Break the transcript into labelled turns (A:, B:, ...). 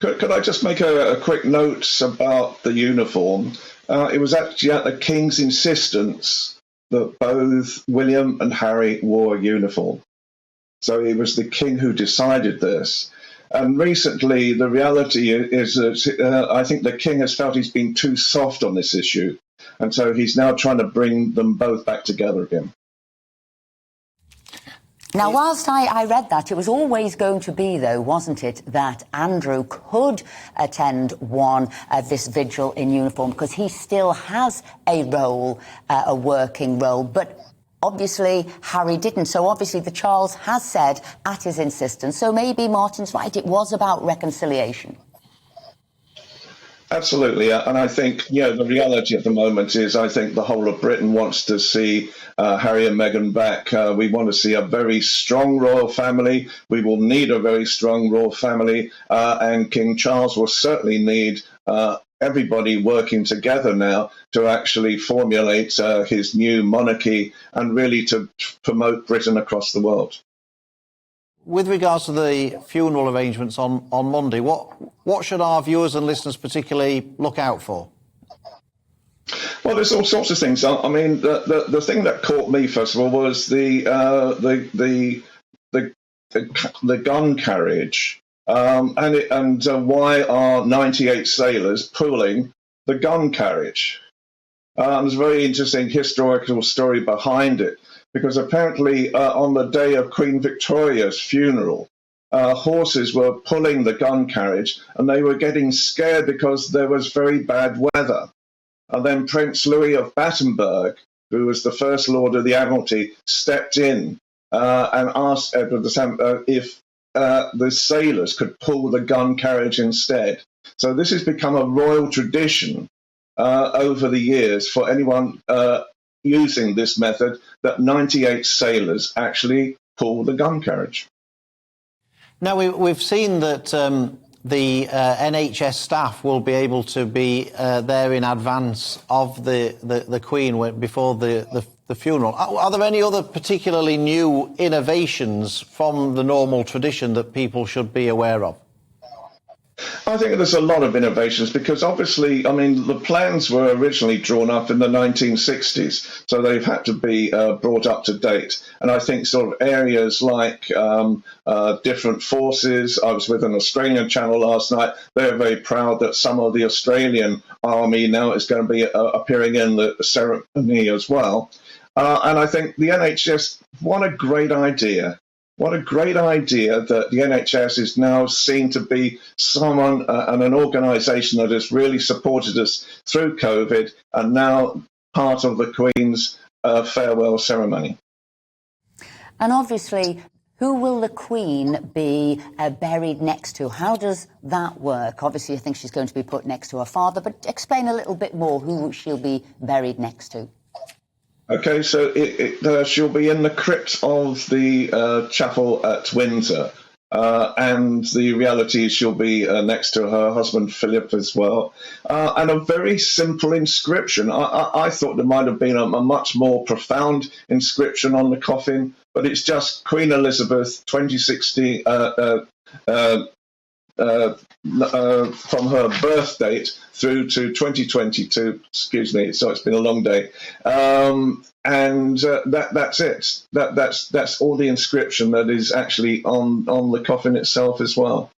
A: Could I just make a quick note about the uniform? It was actually at the King's insistence that both William and Harry wore a uniform. So it was the King who decided this. And recently, the reality is that I think the King has felt he's been too soft on this issue. And so he's now trying to bring them both back together again.
B: Now, whilst I read that, it was always going to be, though, wasn't it, that Andrew could attend this vigil in uniform because he still has a role, a working role. But obviously, Harry didn't. So obviously, the Charles has said at his insistence. So maybe Martin's right. It was about reconciliation.
A: Absolutely. And I think, the reality at the moment is I think the whole of Britain wants to see Harry and Meghan back. We want to see a very strong royal family. We will need a very strong royal family. And King Charles will certainly need everybody working together now to actually formulate his new monarchy and really to promote Britain across the world.
C: With regards to the funeral arrangements on Monday, what should our viewers and listeners particularly look out for?
A: Well, there's all sorts of things. I mean, the thing that caught me first of all was the gun carriage, and why are 98 sailors pulling the gun carriage? There's a very interesting historical story behind it. Because apparently on the day of Queen Victoria's funeral, horses were pulling the gun carriage and they were getting scared because there was very bad weather. And then Prince Louis of Battenberg, who was the First Lord of the Admiralty, stepped in and asked Edward VII if the sailors could pull the gun carriage instead. So this has become a royal tradition over the years for anyone using this method, that 98 sailors actually pull the gun carriage.
C: Now, we've seen that the NHS staff will be able to be there in advance of the Queen before the funeral. Are there any other particularly new innovations from the normal tradition that people should be aware of?
A: I think there's a lot of innovations because obviously, I mean, the plans were originally drawn up in the 1960s, so they've had to be brought up to date. And I think sort of areas like different forces, I was with an Australian channel last night, they're very proud that some of the Australian army now is going to be appearing in the ceremony as well. And I think the NHS, what a great idea. What a great idea that the NHS is now seen to be someone and an organisation that has really supported us through COVID and now part of the Queen's farewell ceremony.
B: And obviously, who will the Queen be buried next to? How does that work? Obviously, I think she's going to be put next to her father, but explain a little bit more who she'll be buried next to.
A: Okay, so she'll be in the crypt of the chapel at Windsor, and the reality is she'll be next to her husband Philip as well, and a very simple inscription. I thought there might have been a much more profound inscription on the coffin, but it's just Queen Elizabeth 2016 from her birth date through to 2022. Excuse me, so it's been a long day, and that's it. That's all the inscription that is actually on the coffin itself as well.